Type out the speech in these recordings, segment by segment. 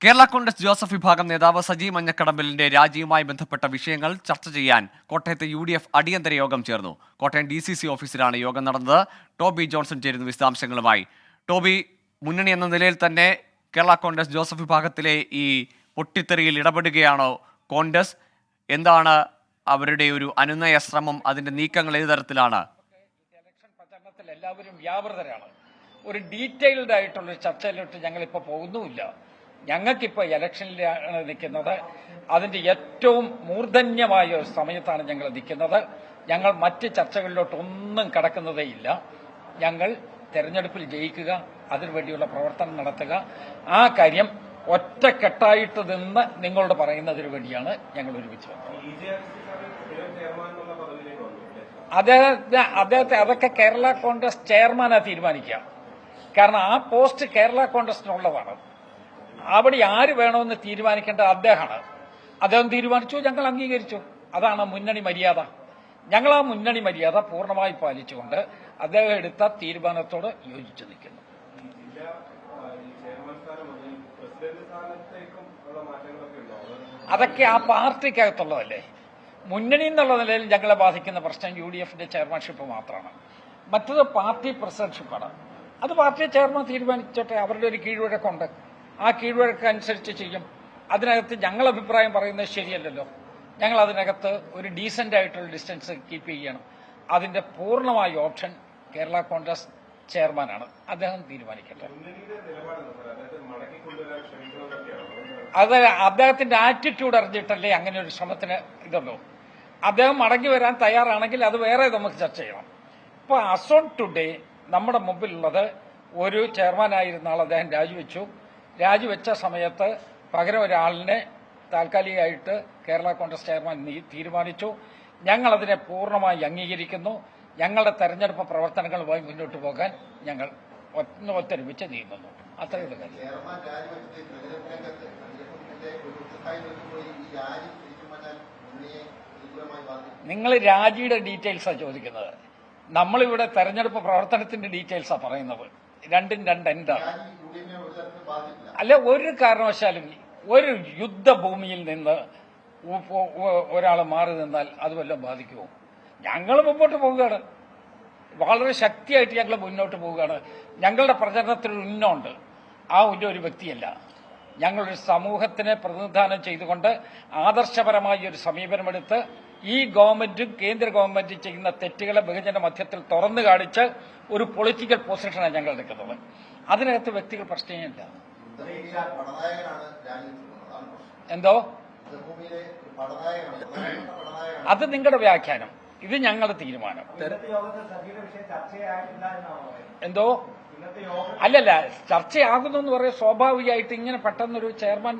Kerala Congress Joseph വിഭാഗം നേതാവ് സജി മഞ്ഞക്കടമ്പലിന്റെ രാജിയുമായി ബന്ധപ്പെട്ട വിഷയങ്ങൾ ചർച്ച ചെയ്യാൻ കോട്ടയത്തെ UDF അടിയന്തര യോഗം ചേർന്നു. കോട്ടയം DCC ഓഫീസിലാണ് യോഗം നടന്നത്. ടോബി ജോൺസൺ ചേരുന്നു വിശദാംശങ്ങളുമായി. ടോബി, മുന്നണി എന്ന നിലയിൽ തന്നെ കേരള കോൺഗ്രസ് ജോസഫ് വിഭാഗത്തിലെ ഈ പൊട്ടിത്തെറിയിൽ ഇടപെടുകയാണോ കോൺഗ്രസ്? എന്താണ് അവരുടെ ഒരു അനുനയ ശ്രമം? അതിന്റെ നീക്കങ്ങൾ ഏത് തരത്തിലാണ്? ഇലക്ഷൻ പ്രചരണത്തിൽ എല്ലാവരും വ്യാപൃതരാണ്. ഒരു ഡീറ്റെയിൽഡ് ആയിട്ടുള്ള ചർച്ചയിലോട്ട് ഞങ്ങളിപ്പോൾ പോകുന്നുമില്ല. ഞങ്ങൾക്കിപ്പോൾ ഇലക്ഷനിലാണ് നിൽക്കുന്നത്. അതിന്റെ ഏറ്റവും മൂർധന്യമായ ഒരു സമയത്താണ് ഞങ്ങൾ നിൽക്കുന്നത്. ഞങ്ങൾ മറ്റ് ചർച്ചകളിലോട്ടൊന്നും കടക്കുന്നതേയില്ല. ഞങ്ങൾ തെരഞ്ഞെടുപ്പിൽ ജയിക്കുക, അതിനുവേണ്ടിയുള്ള പ്രവർത്തനം നടത്തുക, ആ കാര്യം ഒറ്റക്കെട്ടായിട്ട് നിന്ന് നിങ്ങളോട് പറയുന്നതിന് വേണ്ടിയാണ് ഞങ്ങൾ ഒരുമിച്ച് വന്നത്. അദ്ദേഹത്തെ അതൊക്കെ കേരള കോൺഗ്രസ് ചെയർമാനാ തീരുമാനിക്കുക. കാരണം ആ പോസ്റ്റ് കേരള കോൺഗ്രസിനുള്ളതാണ്. അവിടെ ആര് വേണമെന്ന് തീരുമാനിക്കേണ്ടത് അദ്ദേഹമാണ്. അദ്ദേഹം തീരുമാനിച്ചു, ഞങ്ങൾ അംഗീകരിച്ചു. അതാണ് മുന്നണി മര്യാദ. ഞങ്ങൾ ആ മുന്നണി മര്യാദ പൂർണ്ണമായി പാലിച്ചുകൊണ്ട് അദ്ദേഹം എടുത്ത തീരുമാനത്തോട് യോജിച്ചു നിൽക്കുന്നു. അതൊക്കെ ആ പാർട്ടിക്കകത്തുള്ളതല്ലേ. മുന്നണി എന്നുള്ള നിലയിൽ ഞങ്ങളെ ബാധിക്കുന്ന പ്രശ്നം UDFന്റെ ചെയർമാൻഷിപ്പ് മാത്രമാണ്. മറ്റത് പാർട്ടി പ്രസിഡന്റ്ഷിപ്പാണ്. അത് പാർട്ടി ചെയർമാൻ തീരുമാനിച്ചോട്ടെ. അവരുടെ ഒരു കീഴ്വഴക്കമുണ്ട്. ആ കീഴ്വഴക്കം അനുസരിച്ച് ചെയ്യും. അതിനകത്ത് ഞങ്ങൾ അഭിപ്രായം പറയുന്നത് ശരിയല്ലല്ലോ. ഞങ്ങൾ അതിനകത്ത് ഒരു ഡീസന്റ് ആയിട്ടുള്ള ഡിസ്റ്റൻസ് കീപ്പ് ചെയ്യണം. അതിന്റെ പൂർണ്ണമായ ഓപ്ഷൻ കേരള കോൺഗ്രസ് ചെയർമാനാണ്. അദ്ദേഹം തീരുമാനിക്കട്ടെ. അത് അദ്ദേഹത്തിന്റെ ആറ്റിറ്റ്യൂഡ് അറിഞ്ഞിട്ടല്ലേ അങ്ങനെ ഒരു ശ്രമത്തിന് ഇതുള്ളൂ. അദ്ദേഹം മടങ്ങി വരാൻ തയ്യാറാണെങ്കിൽ അത് വേറെ നമുക്ക് ചർച്ച ചെയ്യണം. ഇപ്പൊ അസ് ഓൺ ടുഡേ നമ്മുടെ മുമ്പിലുള്ളത് ഒരു ചെയർമാനായിരുന്ന ആൾ അദ്ദേഹം രാജിവെച്ച സമയത്ത് പകരം ഒരാളിനെ താൽക്കാലികമായിട്ട് കേരള കോൺഗ്രസ് ചെയർമാൻ തീരുമാനിച്ചു. ഞങ്ങൾ അതിനെ പൂർണ്ണമായി അംഗീകരിക്കുന്നു. ഞങ്ങളുടെ തെരഞ്ഞെടുപ്പ് പ്രവർത്തനങ്ങളുമായി മുന്നോട്ട് പോകാൻ ഞങ്ങൾ ഒത്തൊരുമിച്ച് നീങ്ങുന്നു. അത്രയുള്ള കാര്യം. നിങ്ങൾ രാജിയുടെ ഡീറ്റെയിൽസാണ് ചോദിക്കുന്നത്. നമ്മളിവിടെ തെരഞ്ഞെടുപ്പ് പ്രവർത്തനത്തിന്റെ ഡീറ്റെയിൽസാണ് പറയുന്നത്. രണ്ടും രണ്ട് എന്താണ്? അല്ല, ഒരു കാരണവശാലും ഒരു യുദ്ധഭൂമിയിൽ നിന്ന് ഒരാൾ മാറി നിന്നാൽ അത് വല്ലതും ബാധിക്കുമോ? ഞങ്ങൾ മുമ്പോട്ട് പോവുകയാണ്. വളരെ ശക്തിയായിട്ട് ഞങ്ങൾ മുന്നോട്ട് പോവുകയാണ്. ഞങ്ങളുടെ പ്രചരണത്തിൽ ഉന്നമുണ്ട്. ആ ഉന്ന ഒരു വ്യക്തിയല്ല. ഞങ്ങളൊരു സമൂഹത്തിനെ പ്രതിനിധാനം ചെയ്തുകൊണ്ട് ആദർശപരമായ ഒരു സമീപനമെടുത്ത് ഈ ഗവൺമെന്റും കേന്ദ്ര ഗവൺമെന്റും ചെയ്യുന്ന തെറ്റുകളെ ബഹുജന മധ്യത്തിൽ തുറന്നു കാണിച്ച് ഒരു പൊളിറ്റിക്കൽ പൊസിഷനാണ് ഞങ്ങൾ എടുക്കുന്നത്. അതിനകത്ത് വ്യക്തികൾ പ്രശ്നമില്ല. എന്തോ അത് നിങ്ങളുടെ വ്യാഖ്യാനം, ഇത് ഞങ്ങളുടെ തീരുമാനം. എന്തോ അല്ലല്ല, ചർച്ചയാകുന്നു എന്ന് പറയാൻ സ്വാഭാവികമായിട്ട് ഇങ്ങനെ പെട്ടെന്നൊരു ചെയർമാൻ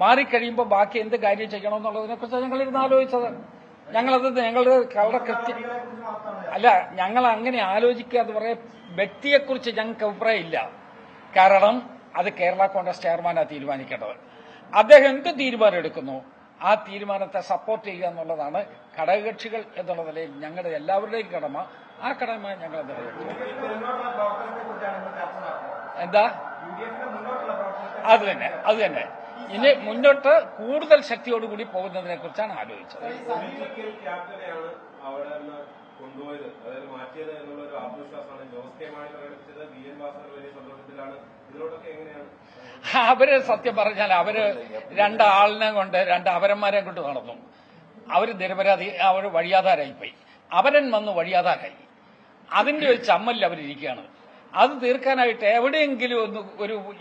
മാറിക്കഴിയുമ്പോൾ ബാക്കി എന്ത് കാര്യം ചെയ്യണമെന്നുള്ളതിനെ കുറിച്ച് ഞങ്ങളിരുന്ന് ആലോചിച്ചത്. ഞങ്ങളുടെ കളർ കൃത്യം അല്ല, ഞങ്ങൾ അങ്ങനെ ആലോചിക്കാതെ പറയാൻ വ്യക്തിയെക്കുറിച്ച് ഞങ്ങൾക്ക് അഭിപ്രായം ഇല്ല. കാരണം അത് കേരള കോൺഗ്രസ് ചെയർമാനാ തീരുമാനിക്കേണ്ടത്. അദ്ദേഹം എന്ത് തീരുമാനം എടുക്കുന്നു ആ തീരുമാനത്തെ സപ്പോർട്ട് ചെയ്യുക എന്നുള്ളതാണ് ഘടകകക്ഷികൾ എന്നുള്ള നിലയിൽ ഞങ്ങളുടെ എല്ലാവരുടെയും കടമ. ആ കടമ ഞങ്ങൾ നിറവേറ്റും. എന്താ? അത് തന്നെ ഇനി മുന്നോട്ട് കൂടുതൽ ശക്തിയോടുകൂടി പോകുന്നതിനെ കുറിച്ചാണ് ആലോചിച്ചത്. അവര് സത്യം പറഞ്ഞാൽ രണ്ടാളിനെ കൊണ്ട് അപരന്മാരെ കൊണ്ട് നടന്നു. അവര് നിരപരാധി, അവർ വഴിയാധാരായിപ്പോയി. അപരൻ വന്ന് വഴിയാധാരായി. അതിന്റെ ഒരു ചമ്മലിൽ അവരിയ്ക്കുകയാണ്. അത് തീർക്കാനായിട്ട് എവിടെയെങ്കിലും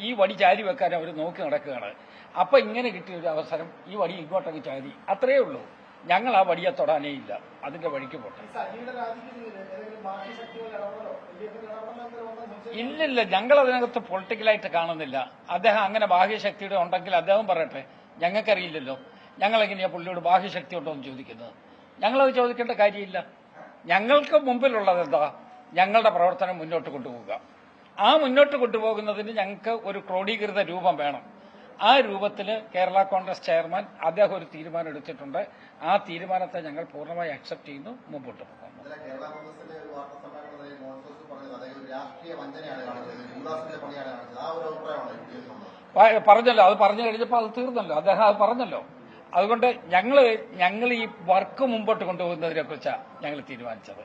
ഈ വടി ചാരി വെക്കാൻ അവർ നോക്കി നടക്കുകയാണ്. അപ്പൊ ഇങ്ങനെ കിട്ടിയ ഒരു അവസരം ഈ വടി ഇങ്ങോട്ടൊക്കെ ചാരി, അത്രയേ ഉള്ളൂ. ഞങ്ങൾ ആ വടിയെ തൊടാനേ ഇല്ല. അതിന്റെ വഴിക്ക് പോട്ടെ. ഇല്ലില്ല, ഞങ്ങൾ അതിനകത്ത് പൊളിറ്റിക്കലായിട്ട് കാണുന്നില്ല. അദ്ദേഹം അങ്ങനെ ബാഹ്യശക്തിയുടെ ഉണ്ടെങ്കിൽ അദ്ദേഹം പറയട്ടെ. ഞങ്ങൾക്കറിയില്ലല്ലോ. ഞങ്ങളെങ്ങനെയാ പുള്ളിയോട് ബാഹ്യശക്തി ഉണ്ടോ എന്ന് ചോദിക്കുന്നത്? ഞങ്ങളത് ചോദിക്കേണ്ട കാര്യമില്ല. ഞങ്ങൾക്ക് മുമ്പിലുള്ളത് എന്താ? ഞങ്ങളുടെ പ്രവർത്തനം മുന്നോട്ട് കൊണ്ടുപോവുക. ആ മുന്നോട്ട് കൊണ്ടുപോകുന്നതിന് ഞങ്ങൾക്ക് ഒരു ക്രോഡീകൃത രൂപം വേണം. ആ രൂപത്തിൽ കേരള കോൺഗ്രസ് ചെയർമാൻ അദ്ദേഹം ഒരു തീരുമാനം എടുത്തിട്ടുണ്ട്. ആ തീരുമാനത്തെ ഞങ്ങൾ പൂർണ്ണമായി അക്സെപ്റ്റ് ചെയ്യുന്നു, മുമ്പോട്ട് പോകുന്നു. പറഞ്ഞല്ലോ, അത് പറഞ്ഞു കഴിഞ്ഞപ്പോൾ അത് തീർന്നല്ലോ, അദ്ദേഹം അത് പറഞ്ഞല്ലോ. അതുകൊണ്ട് ഞങ്ങൾ ഈ വർക്ക് മുമ്പോട്ട് കൊണ്ടുപോകുന്നതിനെ കുറിച്ചാണ് ഞങ്ങൾ തീരുമാനിച്ചത്.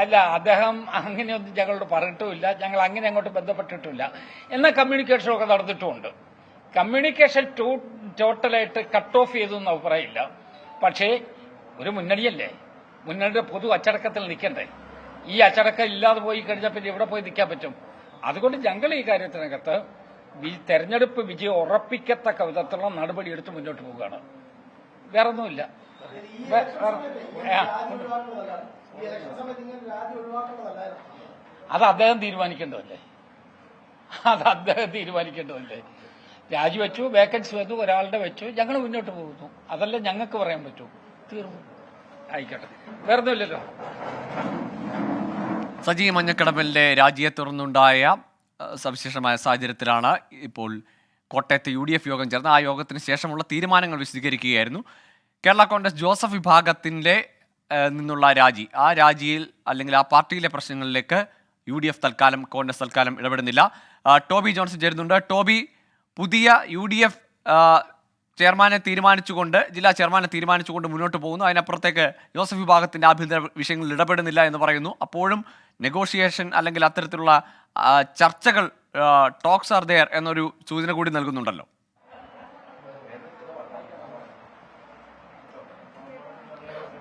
അല്ല, അദ്ദേഹം അങ്ങനെയൊന്നും ഞങ്ങളോട് പറഞ്ഞിട്ടുമില്ല, ഞങ്ങൾ അങ്ങനെ അങ്ങോട്ട് ബന്ധപ്പെട്ടിട്ടുമില്ല. എന്നാൽ കമ്മ്യൂണിക്കേഷനൊക്കെ നടന്നിട്ടുമുണ്ട്. കമ്മ്യൂണിക്കേഷൻ ടോട്ടലായിട്ട് കട്ട് ഓഫ് ചെയ്തു എന്ന് അഭിപ്രായമില്ല. പക്ഷേ ഒരു മുന്നണിയല്ലേ, മുന്നണിയുടെ പൊതു അച്ചടക്കത്തിൽ നിൽക്കണ്ടേ? ഈ അച്ചടക്കം ഇല്ലാതെ പോയി കഴിഞ്ഞാൽ പിന്നെ ഇവിടെ പോയി നിൽക്കാൻ പറ്റും? അതുകൊണ്ട് ഞങ്ങൾ ഈ കാര്യത്തിനകത്ത് തെരഞ്ഞെടുപ്പ് വിജയം ഉറപ്പിക്കത്തക്ക വിധത്തിലുള്ള നടപടി എടുത്ത് മുന്നോട്ട് പോവുകയാണ്. വേറൊന്നുമില്ല. അത് അദ്ദേഹം തീരുമാനിക്കേണ്ടതല്ലേ, രാജിവെച്ചു, വേക്കൻസി വന്നു, ഒരാളുടെ വെച്ചു, ഞങ്ങൾ മുന്നോട്ട് പോകുന്നു. അതല്ലേ ഞങ്ങൾക്ക് പറയാൻ പറ്റൂ. തീർന്നു, ആയിക്കോട്ടെ, വേറൊന്നുമില്ലല്ലോ. സജി മഞ്ഞക്കടമ്പലിന്റെ രാജിയെ തുടർന്നുണ്ടായ സവിശേഷമായ സാഹചര്യത്തിലാണ് ഇപ്പോൾ കോട്ടയത്ത് UDF യോഗം ചേർന്ന് ആ യോഗത്തിന് ശേഷമുള്ള തീരുമാനങ്ങൾ വിശദീകരിക്കുകയായിരുന്നു. കേരള കോൺഗ്രസ് ജോസഫ് വിഭാഗത്തിൻ്റെ നിന്നുള്ള രാജി, ആ രാജിയിൽ അല്ലെങ്കിൽ ആ പാർട്ടിയിലെ പ്രശ്നങ്ങളിലേക്ക് UDF തൽക്കാലം, കോൺഗ്രസ് തൽക്കാലം ഇടപെടുന്നില്ല. ടോബി ജോൺസൺ ചേരുന്നുണ്ട്. ടോബി, പുതിയ UDF ചെയർമാനെ തീരുമാനിച്ചുകൊണ്ട്, ജില്ലാ ചെയർമാനെ തീരുമാനിച്ചുകൊണ്ട് മുന്നോട്ട് പോകുന്നു. അതിനപ്പുറത്തേക്ക് ജോസഫ് വിഭാഗത്തിൻ്റെ ആഭ്യന്തര വിഷയങ്ങളിൽ ഇടപെടുന്നില്ല എന്ന് പറയുന്നു. അപ്പോഴും നെഗോഷിയേഷൻ അല്ലെങ്കിൽ അത്തരത്തിലുള്ള ചർച്ചകൾ, ടോക്സ് ആർ ദെയർ എന്നൊരു സൂചന കൂടി നൽകുന്നുണ്ടല്ലോ.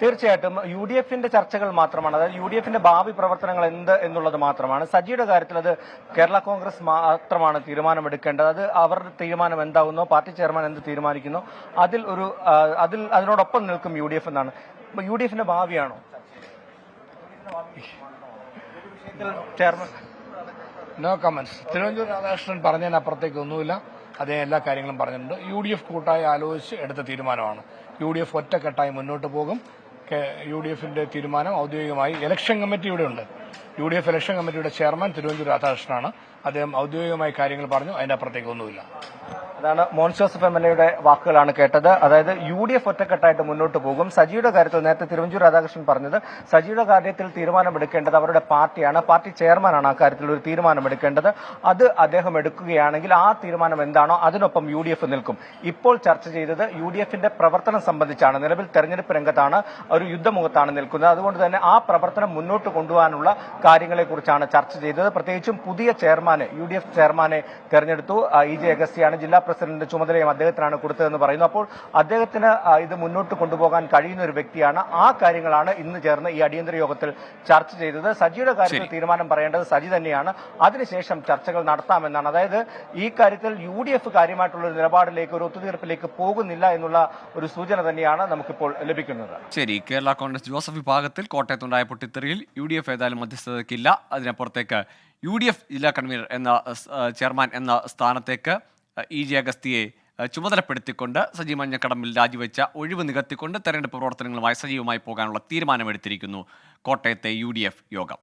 തീർച്ചയായിട്ടും UDFന്റെ ചർച്ചകൾ മാത്രമാണ്, അതായത് UDFന്റെ ഭാവി പ്രവർത്തനങ്ങൾ എന്ത് എന്നുള്ളത് മാത്രമാണ്. സജിയുടെ കാര്യത്തിൽ അത് കേരള കോൺഗ്രസ് മാത്രമാണ് തീരുമാനമെടുക്കേണ്ടത്. അത് അവരുടെ തീരുമാനം എന്താകുന്നോ, പാർട്ടി ചെയർമാൻ എന്ത് തീരുമാനിക്കുന്നോ അതിനോടൊപ്പം നിൽക്കും UDF എന്നാണ്. UDFന്റെ ഭാവിയാണോ chairman? No comments. Thiruvanchoor Radhakrishnan പറഞ്ഞതിനപ്പുറത്തേക്ക് ഒന്നുമില്ല. അദ്ദേഹം എല്ലാ കാര്യങ്ങളും പറഞ്ഞിട്ടുണ്ട്. UDF കൂട്ടായി ആലോചിച്ച് എടുത്ത തീരുമാനമാണ്. UDF ഒറ്റക്കെട്ടായി മുന്നോട്ട് പോകും. UDFന്റെ തീരുമാനം ഔദ്യോഗികമായി ഇലക്ഷൻ കമ്മിറ്റി ഇവിടെ ഉണ്ട്. UDF ഇലക്ഷൻ കമ്മിറ്റിയുടെ ചെയർമാൻ തിരുവഞ്ചൂർ രാധാകൃഷ്ണനാണ്. അദ്ദേഹം ഔദ്യോഗികമായി കാര്യങ്ങൾ പറഞ്ഞു. അതിന്റെ അപ്പുറത്തേക്ക് ഒന്നുമില്ല. അതാണ് മോൻസ് ജോസഫ് MLA വാക്കുകളാണ് കേട്ടത്. അതായത് UDF ഒറ്റക്കെട്ടായിട്ട് മുന്നോട്ട് പോകും. സജിയുടെ കാര്യത്തിൽ നേരത്തെ തിരുവഞ്ചൂർ രാധാകൃഷ്ണൻ പറഞ്ഞത്, സജിയുടെ കാര്യത്തിൽ തീരുമാനമെടുക്കേണ്ടത് അവരുടെ പാർട്ടിയാണ്, പാർട്ടി ചെയർമാനാണ് ആ കാര്യത്തിൽ ഒരു തീരുമാനമെടുക്കേണ്ടത്. അത് അദ്ദേഹം എടുക്കുകയാണെങ്കിൽ ആ തീരുമാനം എന്താണോ അതിനൊപ്പം UDF നിൽക്കും. ഇപ്പോൾ ചർച്ച ചെയ്തത് UDFന്റെ പ്രവർത്തനം സംബന്ധിച്ചാണ്. നിലവിൽ തെരഞ്ഞെടുപ്പ് രംഗത്താണ്, ഒരു യുദ്ധമുഖത്താണ് നിൽക്കുന്നത്. അതുകൊണ്ട് തന്നെ ആ പ്രവർത്തനം മുന്നോട്ട് കൊണ്ടുപോകാനുള്ള കാര്യങ്ങളെക്കുറിച്ചാണ് ചർച്ച ചെയ്തത്. പ്രത്യേകിച്ചും പുതിയ ചെയർമാനെ, UDF ചെയർമാനെ തെരഞ്ഞെടുത്തു. EJ അഗസ്റ്റിയാണ് ജില്ലാ പ്രസിഡന്റ് ചുമതലയും അദ്ദേഹത്തിനാണ് കൊടുത്തതെന്ന് പറയുന്നു. അപ്പോൾ അദ്ദേഹത്തിന് ഇത് മുന്നോട്ട് കൊണ്ടുപോകാൻ കഴിയുന്ന ഒരു വ്യക്തിയാണ്. ആ കാര്യങ്ങളാണ് ഇന്ന് ചേർന്ന് ഈ അടിയന്തര യോഗത്തിൽ ചർച്ച ചെയ്തത്. സജിയുടെ കാര്യത്തിൽ തീരുമാനം പറയേണ്ടത് സജി തന്നെയാണ്. അതിനുശേഷം ചർച്ചകൾ നടത്താമെന്നാണ്. അതായത് ഈ കാര്യത്തിൽ UDF കാര്യമായിട്ടുള്ള ഒരു നിലപാടിലേക്ക്, ഒരു ഒത്തുതീർപ്പിലേക്ക് പോകുന്നില്ല എന്നുള്ള ഒരു സൂചന തന്നെയാണ് നമുക്കിപ്പോൾ ലഭിക്കുന്നത്. ശരി, കേരള കോൺഗ്രസ് ജോസഫ് വിഭാഗത്തിൽ കോട്ടയത്തുണ്ടായ പൊട്ടിത്തെറിയിൽ UDF ഏതായാലും മധ്യസ്ഥതയ്ക്കില്ല. അതിനപ്പുറത്തേക്ക് UDF ജില്ലാ കൺവീനർ എന്ന ചെയർമാൻ എന്ന സ്ഥാനത്തേക്ക് EJ അഗസ്തിയെ ചുമതലപ്പെടുത്തിക്കൊണ്ട് സജി മഞ്ഞക്കടമ്പിൽ രാജിവെച്ച ഒഴിവ് നികത്തിക്കൊണ്ട് തെരഞ്ഞെടുപ്പ് പ്രവർത്തനങ്ങളുമായി സജീവമായി പോകാനുള്ള തീരുമാനമെടുത്തിരിക്കുന്നു കോട്ടയത്തെ UDF യോഗം.